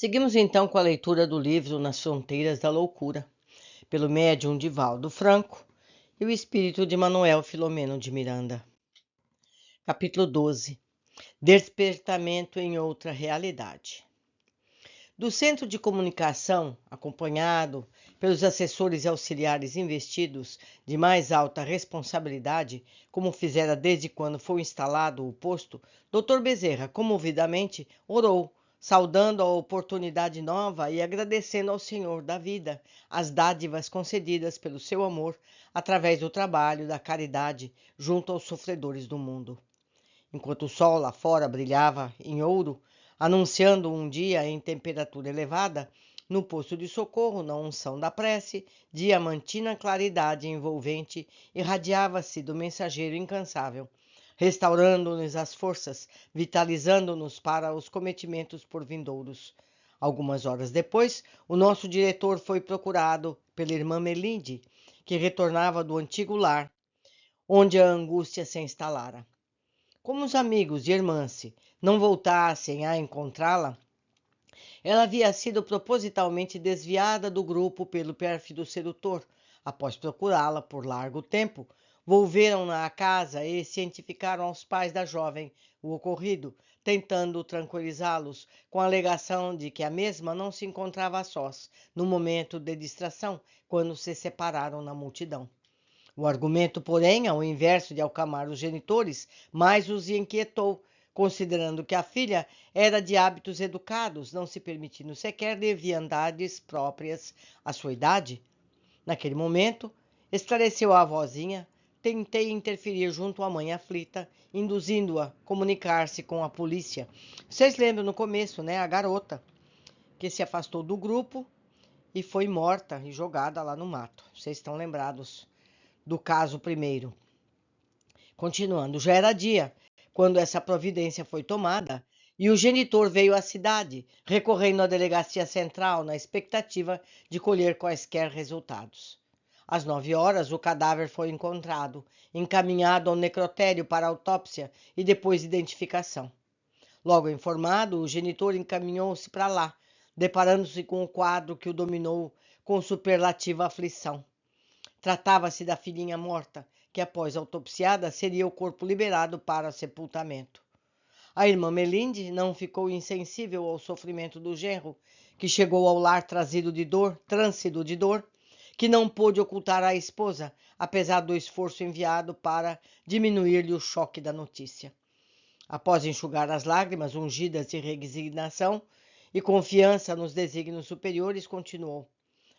Seguimos então com a leitura do livro Nas Fronteiras da Loucura, pelo médium Divaldo Franco e o espírito de Manuel Filomeno de Miranda. Capítulo 12. Despertamento em outra realidade. Do Centro de Comunicação, acompanhado pelos assessores e auxiliares investidos de mais alta responsabilidade, como fizera desde quando foi instalado o posto, Dr. Bezerra comovidamente orou, saudando a oportunidade nova e agradecendo ao Senhor da vida as dádivas concedidas pelo seu amor através do trabalho da caridade junto aos sofredores do mundo. Enquanto o sol lá fora brilhava em ouro, anunciando um dia em temperatura elevada, no posto de socorro, na unção da prece, diamantina claridade envolvente irradiava-se do mensageiro incansável, restaurando-nos as forças, vitalizando-nos para os cometimentos por vindouros. Algumas horas depois, o nosso diretor foi procurado pela irmã Melinde, que retornava do antigo lar, onde a angústia se instalara. Como os amigos de Hermance não voltassem a encontrá-la, ela havia sido propositalmente desviada do grupo pelo pérfido sedutor. Após procurá-la por largo tempo, volveram-na à casa e cientificaram aos pais da jovem o ocorrido, tentando tranquilizá-los com a alegação de que a mesma não se encontrava a sós, no momento de distração, quando se separaram na multidão. O argumento, porém, ao inverso de acalmar os genitores, mais os inquietou, considerando que a filha era de hábitos educados, não se permitindo sequer leviandades próprias à sua idade. Naquele momento, esclareceu a avózinha, tentei interferir junto à mãe aflita, induzindo-a a comunicar-se com a polícia. Vocês lembram no começo, né? A garota que se afastou do grupo e foi morta e jogada lá no mato. Vocês estão lembrados do caso primeiro. Continuando, já era dia, quando essa providência foi tomada, e o genitor veio à cidade, recorrendo à delegacia central na expectativa de colher quaisquer resultados. Às 9 horas, o cadáver foi encontrado, encaminhado ao necrotério para autópsia e depois identificação. Logo informado, o genitor encaminhou-se para lá, deparando-se com o quadro que o dominou com superlativa aflição. Tratava-se da filhinha morta, que após autopsiada seria o corpo liberado para sepultamento. A irmã Melinde não ficou insensível ao sofrimento do genro, que chegou ao lar trânsito de dor, que não pôde ocultar à esposa, apesar do esforço enviado para diminuir-lhe o choque da notícia. Após enxugar as lágrimas ungidas de resignação e confiança nos desígnios superiores, continuou.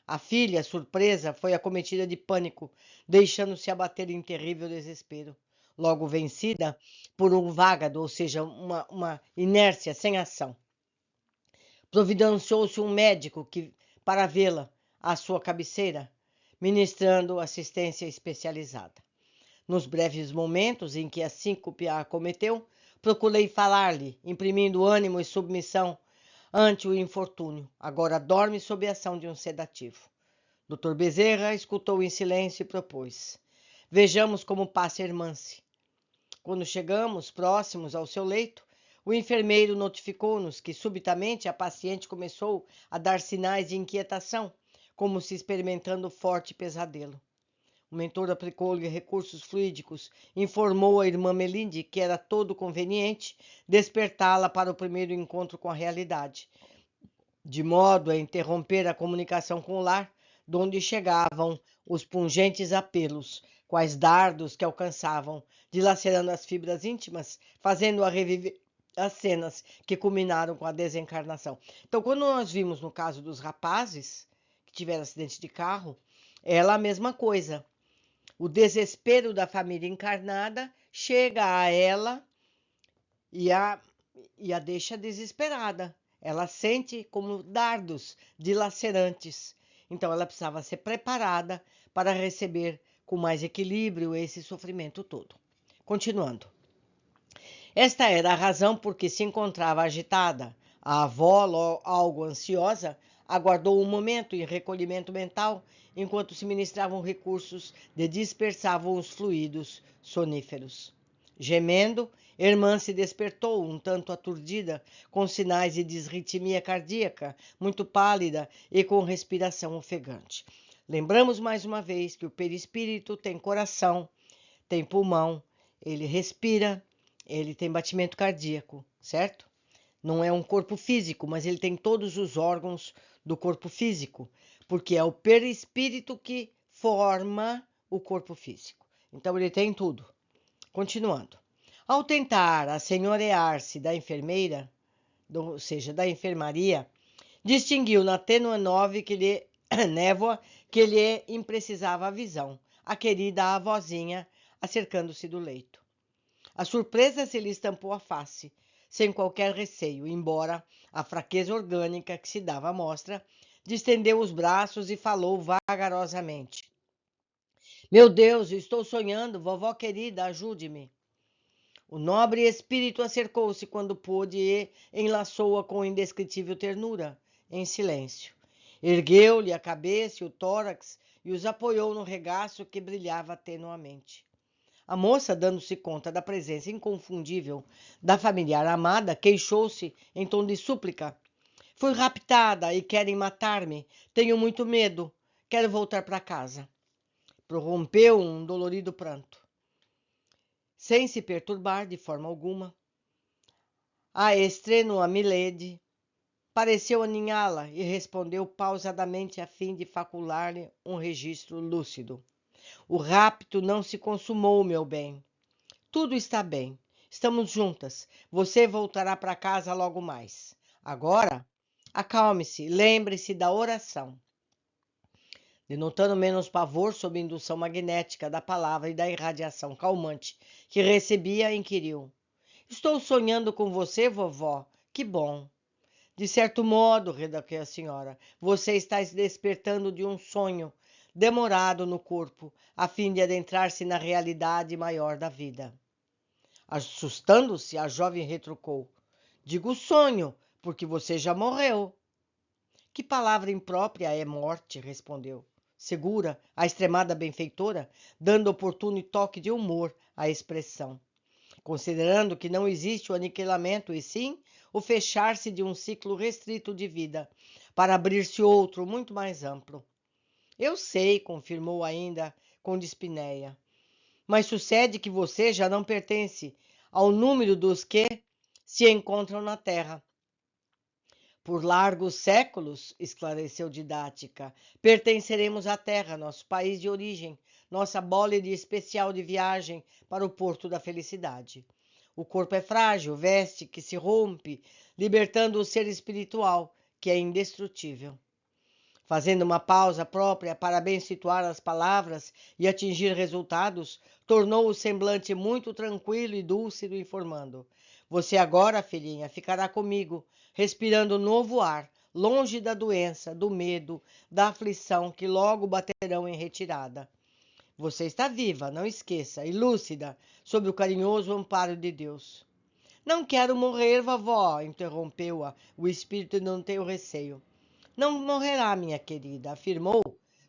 A filha, surpresa, foi acometida de pânico, deixando-se abater em terrível desespero. Logo vencida por um vágado, ou seja, uma inércia sem ação. Providenciou-se um médico para vê-la à sua cabeceira, ministrando assistência especializada. Nos breves momentos em que a síncope a acometeu, procurei falar-lhe, imprimindo ânimo e submissão ante o infortúnio. Agora dorme sob a ação de um sedativo. Dr. Bezerra escutou em silêncio e propôs. Vejamos como passa Hermance. Quando chegamos próximos ao seu leito, o enfermeiro notificou-nos que subitamente a paciente começou a dar sinais de inquietação, como se experimentando forte pesadelo. O mentor aplicou-lhe recursos fluídicos, informou a irmã Melinde que era todo conveniente despertá-la para o primeiro encontro com a realidade, de modo a interromper a comunicação com o lar, donde chegavam os pungentes apelos, quais dardos que alcançavam, dilacerando as fibras íntimas, fazendo-a reviver as cenas que culminaram com a desencarnação. Então, quando nós vimos no caso dos rapazes que tiveram acidente de carro, ela a mesma coisa. O desespero da família encarnada chega a ela e a deixa desesperada. Ela sente como dardos dilacerantes. Então, ela precisava ser preparada para receber com mais equilíbrio esse sofrimento todo. Continuando. Esta era a razão por que se encontrava agitada. A avó, algo ansiosa, aguardou um momento em recolhimento mental, enquanto se ministravam recursos de dispersavam os fluidos soníferos. Gemendo, Irmã se despertou, um tanto aturdida, com sinais de disritmia cardíaca, muito pálida e com respiração ofegante. Lembramos mais uma vez que o perispírito tem coração, tem pulmão, ele respira, ele tem batimento cardíaco, certo? Não é um corpo físico, mas ele tem todos os órgãos do corpo físico, porque é o perispírito que forma o corpo físico. Então ele tem tudo. Continuando. Ao tentar assenhorear-se da enfermeira, ou seja, da enfermaria, distinguiu na tênue névoa que lhe imprecisava a visão, a querida avózinha acercando-se do leito. A surpresa se lhe estampou à face, sem qualquer receio, embora a fraqueza orgânica que se dava à mostra, distendeu os braços e falou vagarosamente. Meu Deus, estou sonhando, vovó querida, ajude-me. O nobre espírito acercou-se quando pôde e enlaçou-a com indescritível ternura, em silêncio. Ergueu-lhe a cabeça e o tórax e os apoiou no regaço que brilhava tenuamente. A moça, dando-se conta da presença inconfundível da familiar amada, queixou-se em tom de súplica. Fui raptada e querem matar-me. Tenho muito medo. Quero voltar para casa. Prorrompeu um dolorido pranto. Sem se perturbar de forma alguma, a estrênua Milady pareceu aninhá-la e respondeu pausadamente a fim de facular-lhe um registro lúcido. O rapto não se consumou, meu bem. Tudo está bem. Estamos juntas. Você voltará para casa logo mais. Agora, acalme-se. Lembre-se da oração. Denotando menos pavor sob indução magnética da palavra e da irradiação calmante que recebia, inquiriu. Estou sonhando com você, vovó? Que bom. De certo modo, redarguiu a senhora, você está se despertando de um sonho demorado no corpo, a fim de adentrar-se na realidade maior da vida. Assustando-se, a jovem retrucou. Digo sonho, porque você já morreu. Que palavra imprópria é morte, respondeu. Segura, a extremada benfeitora, dando oportuno toque de humor à expressão. Considerando que não existe o aniquilamento e sim o fechar-se de um ciclo restrito de vida, para abrir-se outro muito mais amplo. Eu sei, confirmou ainda com dispneia, mas sucede que você já não pertence ao número dos que se encontram na Terra. Por largos séculos, esclareceu didática, pertenceremos à Terra, nosso país de origem, nossa bólide especial de viagem para o porto da felicidade. O corpo é frágil, veste que se rompe, libertando o ser espiritual, que é indestrutível. Fazendo uma pausa própria para bem situar as palavras e atingir resultados, tornou o semblante muito tranquilo e dúlcido, informando. Você agora, filhinha, ficará comigo, respirando novo ar, longe da doença, do medo, da aflição que logo baterão em retirada. Você está viva, não esqueça, e lúcida, sob o carinhoso amparo de Deus. Não quero morrer, vovó, interrompeu-a. O espírito não tem receio. Não morrerá, minha querida, afirmou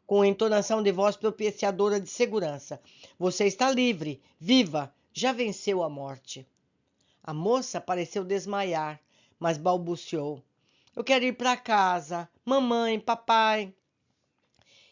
com entonação de voz propiciadora de segurança. Você está livre, viva, já venceu a morte. A moça pareceu desmaiar, mas balbuciou. Eu quero ir para casa, mamãe, papai.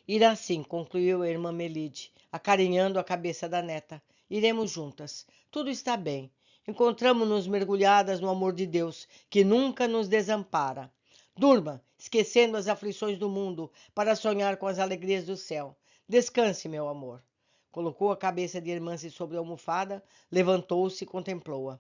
Irá sim, concluiu a irmã Melide, acarinhando a cabeça da neta. Iremos juntas. Tudo está bem. Encontramo-nos mergulhadas no amor de Deus, que nunca nos desampara. Durma, esquecendo as aflições do mundo, para sonhar com as alegrias do céu. Descanse, meu amor. Colocou a cabeça de irmã-se sobre a almofada, levantou-se e contemplou-a.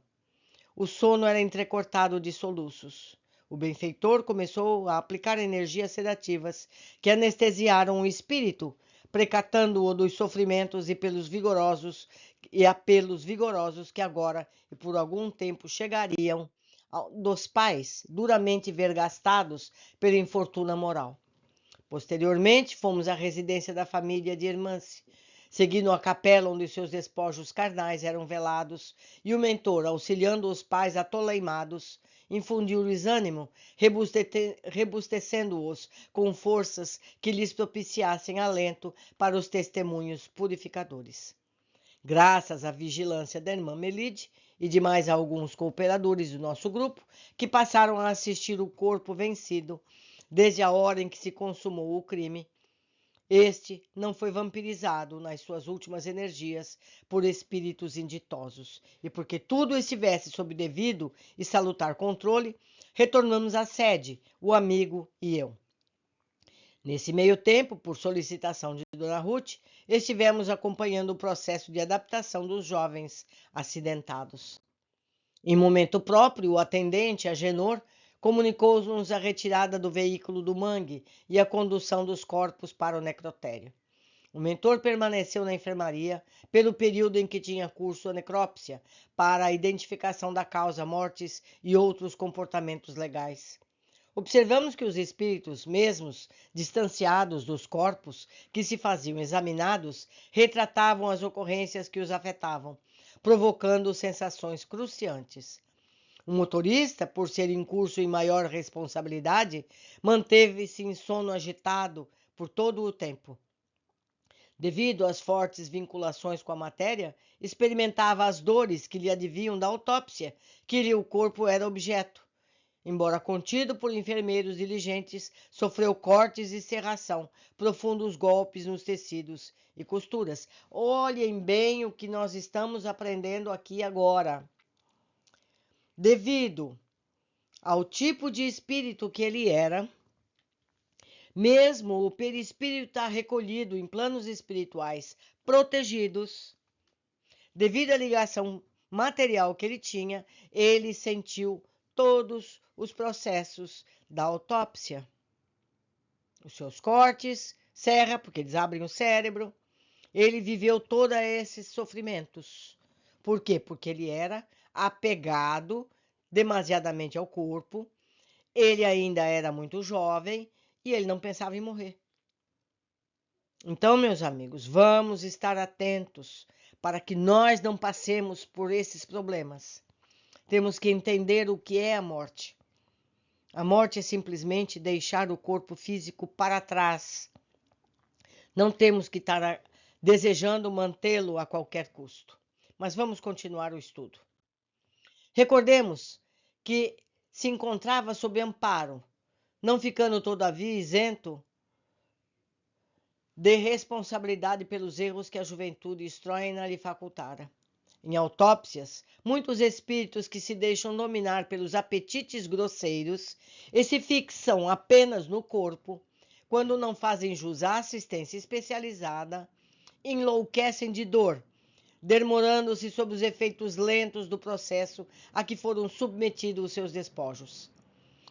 O sono era entrecortado de soluços. O benfeitor começou a aplicar energias sedativas que anestesiaram o espírito, precatando-o dos sofrimentos e apelos vigorosos que agora e por algum tempo chegariam dos pais, duramente vergastados pela infortuna moral. Posteriormente, fomos à residência da família de Hermance, seguindo a capela onde seus despojos carnais eram velados, e o mentor, auxiliando os pais atoleimados, infundiu-lhes ânimo, rebustecendo-os com forças que lhes propiciassem alento para os testemunhos purificadores. Graças à vigilância da irmã Melide e de mais alguns cooperadores do nosso grupo, que passaram a assistir o corpo vencido desde a hora em que se consumou o crime. Este não foi vampirizado nas suas últimas energias por espíritos inditosos, e porque tudo estivesse sob devido e salutar controle, retornamos à sede, o amigo e eu. Nesse meio tempo, por solicitação de Dona Ruth, estivemos acompanhando o processo de adaptação dos jovens acidentados. Em momento próprio, o atendente, Agenor, comunicou-nos a retirada do veículo do mangue e a condução dos corpos para o necrotério. O mentor permaneceu na enfermaria pelo período em que tinha curso a necrópsia, para a identificação da causa mortis e outros comportamentos legais. Observamos que os espíritos, mesmos distanciados dos corpos que se faziam examinados, retratavam as ocorrências que os afetavam, provocando sensações cruciantes. O motorista, por ser em curso em maior responsabilidade, manteve-se em sono agitado por todo o tempo. Devido às fortes vinculações com a matéria, experimentava as dores que lhe advinham da autópsia, que lhe o corpo era objeto. Embora contido por enfermeiros diligentes, sofreu cortes e serração, profundos golpes nos tecidos e costuras. Olhem bem o que nós estamos aprendendo aqui agora. Devido ao tipo de espírito que ele era, mesmo o perispírito está recolhido em planos espirituais protegidos, devido à ligação material que ele tinha, ele sentiu todos os processos da autópsia. Os seus cortes, serra, porque eles abrem o cérebro. Ele viveu todos esses sofrimentos. Por quê? Porque ele era apegado demasiadamente ao corpo, ele ainda era muito jovem e ele não pensava em morrer. Então, meus amigos, vamos estar atentos para que nós não passemos por esses problemas. Temos que entender o que é a morte. A morte é simplesmente deixar o corpo físico para trás. Não temos que estar desejando mantê-lo a qualquer custo. Mas vamos continuar o estudo. Recordemos que se encontrava sob amparo, não ficando todavia isento de responsabilidade pelos erros que a juventude estróina lhe facultara. Em autópsias, muitos espíritos que se deixam dominar pelos apetites grosseiros e se fixam apenas no corpo, quando não fazem jus à assistência especializada, enlouquecem de dor, demorando-se sob os efeitos lentos do processo a que foram submetidos os seus despojos.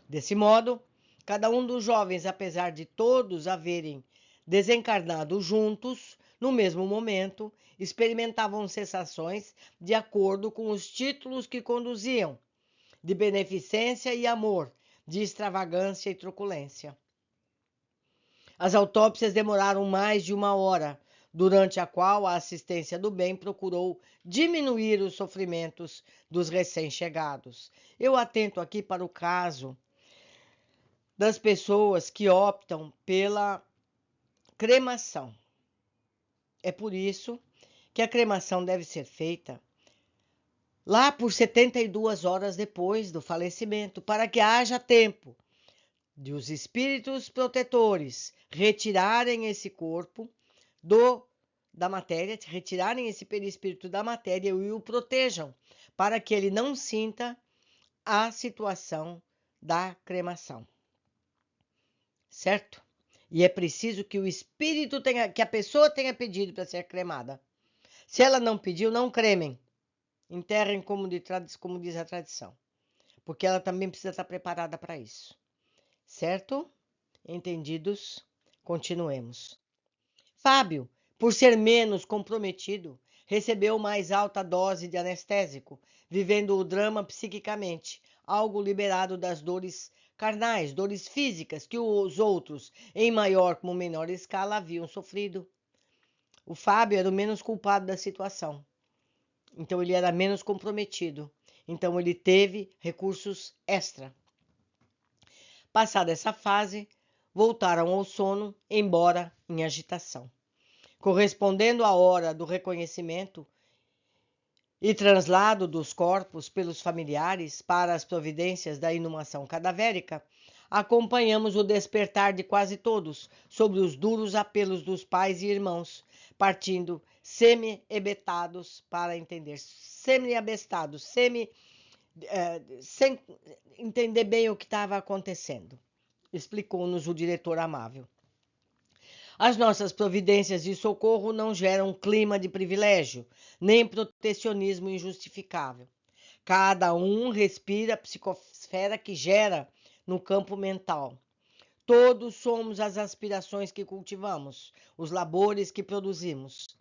Desse modo, cada um dos jovens, apesar de todos haverem desencarnado juntos, no mesmo momento, experimentavam sensações de acordo com os títulos que conduziam, de beneficência e amor, de extravagância e truculência. As autópsias demoraram mais de 1 hora, durante a qual a assistência do bem procurou diminuir os sofrimentos dos recém-chegados. Eu atento aqui para o caso das pessoas que optam pela cremação. É por isso que a cremação deve ser feita lá por 72 horas depois do falecimento, para que haja tempo de os espíritos protetores retirarem esse corpo da matéria, retirarem esse perispírito da matéria e o protejam, para que ele não sinta a situação da cremação. Certo? E é preciso que o espírito que a pessoa tenha pedido para ser cremada. Se ela não pediu, não cremem. Enterrem como diz a tradição. Porque ela também precisa estar preparada para isso. Certo? Entendidos? Continuemos. Fábio, por ser menos comprometido, recebeu mais alta dose de anestésico, vivendo o drama psiquicamente, algo liberado das dores carnais, dores físicas que os outros, em maior como menor escala, haviam sofrido. O Fábio era o menos culpado da situação. Então ele era menos comprometido. Então ele teve recursos extra. Passada essa fase, voltaram ao sono, embora em agitação. Correspondendo à hora do reconhecimento, e translado dos corpos pelos familiares para as providências da inumação cadavérica, acompanhamos o despertar de quase todos sobre os duros apelos dos pais e irmãos, partindo semi-ebetados para entender, semi-abestados, sem entender bem o que estava acontecendo, explicou-nos o diretor amável. As nossas providências de socorro não geram clima de privilégio, nem protecionismo injustificável. Cada um respira a psicosfera que gera no campo mental. Todos somos as aspirações que cultivamos, os labores que produzimos.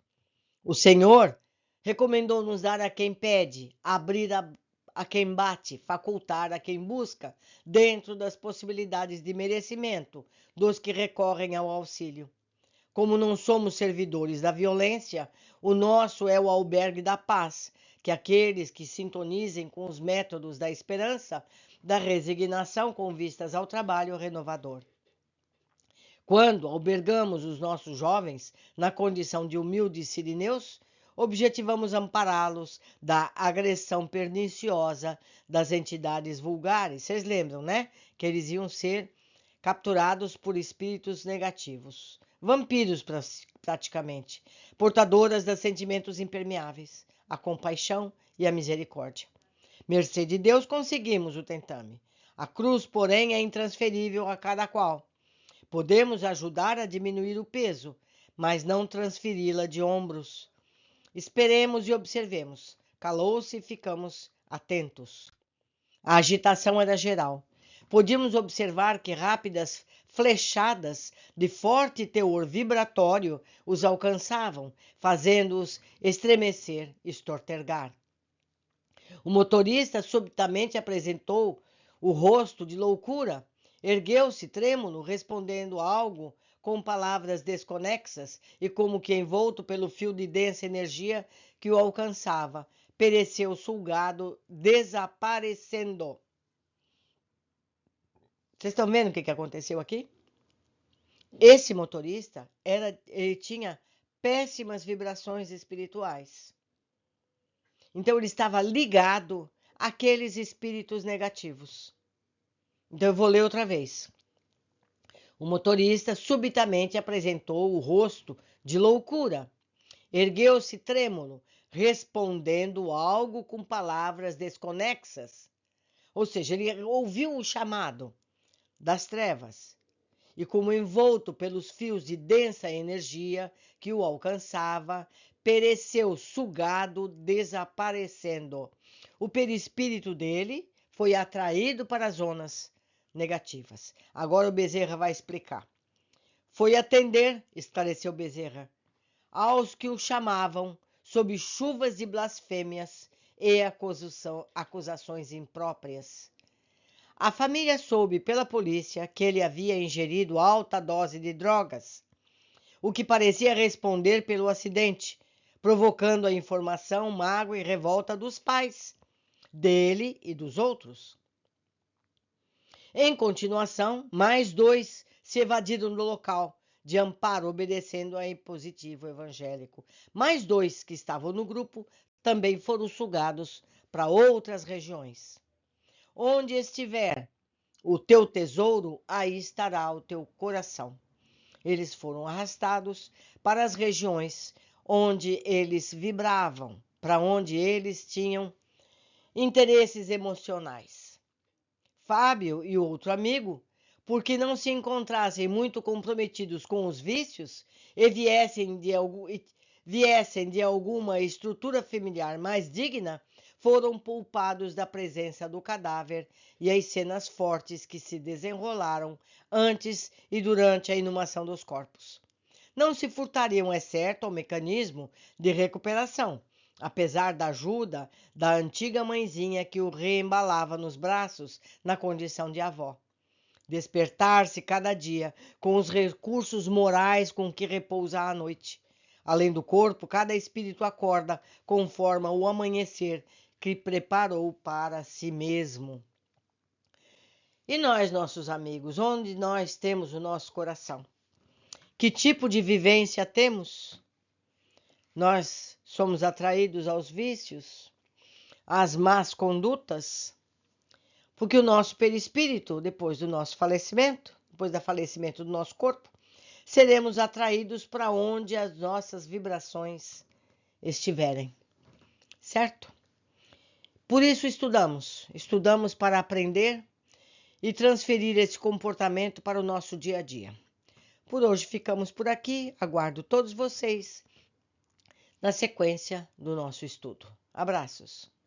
O Senhor recomendou-nos dar a quem pede, abrir a quem bate, facultar a quem busca, dentro das possibilidades de merecimento dos que recorrem ao auxílio. Como não somos servidores da violência, o nosso é o albergue da paz, que aqueles que sintonizem com os métodos da esperança, da resignação com vistas ao trabalho renovador. Quando albergamos os nossos jovens na condição de humildes sirineus, objetivamos ampará-los da agressão perniciosa das entidades vulgares. Vocês lembram, né? Que eles iam ser capturados por espíritos negativos. Vampiros, praticamente, portadoras de sentimentos impermeáveis, a compaixão e a misericórdia. Mercê de Deus conseguimos o tentame. A cruz, porém, é intransferível a cada qual. Podemos ajudar a diminuir o peso, mas não transferi-la de ombros. Esperemos e observemos. Calou-se e ficamos atentos. A agitação era geral. Podíamos observar que rápidas flechadas de forte teor vibratório os alcançavam, fazendo-os estremecer, estortergar. O motorista subitamente apresentou o rosto de loucura. Ergueu-se trêmulo, respondendo algo com palavras desconexas e como que envolto pelo fio de densa energia que o alcançava. Pereceu sulgado, desaparecendo. Vocês estão vendo o que aconteceu aqui? Esse motorista ele tinha péssimas vibrações espirituais. Então ele estava ligado àqueles espíritos negativos. Então eu vou ler outra vez. O motorista subitamente apresentou o rosto de loucura. Ergueu-se trêmulo, respondendo algo com palavras desconexas. Ou seja, ele ouviu o chamado das trevas e, como envolto pelos fios de densa energia que o alcançava, pereceu sugado, desaparecendo. O perispírito dele foi atraído para as zonas negativas. Agora o Bezerra vai explicar. Foi atender, esclareceu Bezerra, aos que o chamavam sob chuvas de blasfêmias e acusações impróprias. A família soube pela polícia que ele havia ingerido alta dose de drogas, o que parecia responder pelo acidente, provocando a informação, mágoa e revolta dos pais, dele e dos outros. Em continuação, mais 2 se evadiram do local de amparo, obedecendo a impositivo evangélico. Mais 2 que estavam no grupo também foram sugados para outras regiões. Onde estiver o teu tesouro, aí estará o teu coração. Eles foram arrastados para as regiões onde eles vibravam, para onde eles tinham interesses emocionais. Fábio e outro amigo, porque não se encontrassem muito comprometidos com os vícios e viessem de alguma estrutura familiar mais digna, foram poupados da presença do cadáver e as cenas fortes que se desenrolaram antes e durante a inumação dos corpos. Não se furtariam, é certo, ao mecanismo de recuperação, apesar da ajuda da antiga mãezinha que o reembalava nos braços na condição de avó. Despertar-se cada dia com os recursos morais com que repousa à noite. Além do corpo, cada espírito acorda conforme o amanhecer que preparou para si mesmo. E nós, nossos amigos, onde nós temos o nosso coração? Que tipo de vivência temos? Nós somos atraídos aos vícios, às más condutas, porque o nosso perispírito, depois do nosso falecimento, depois do falecimento do nosso corpo, seremos atraídos para onde as nossas vibrações estiverem, certo? Por isso estudamos para aprender e transferir esse comportamento para o nosso dia a dia. Por hoje ficamos por aqui, aguardo todos vocês na sequência do nosso estudo. Abraços!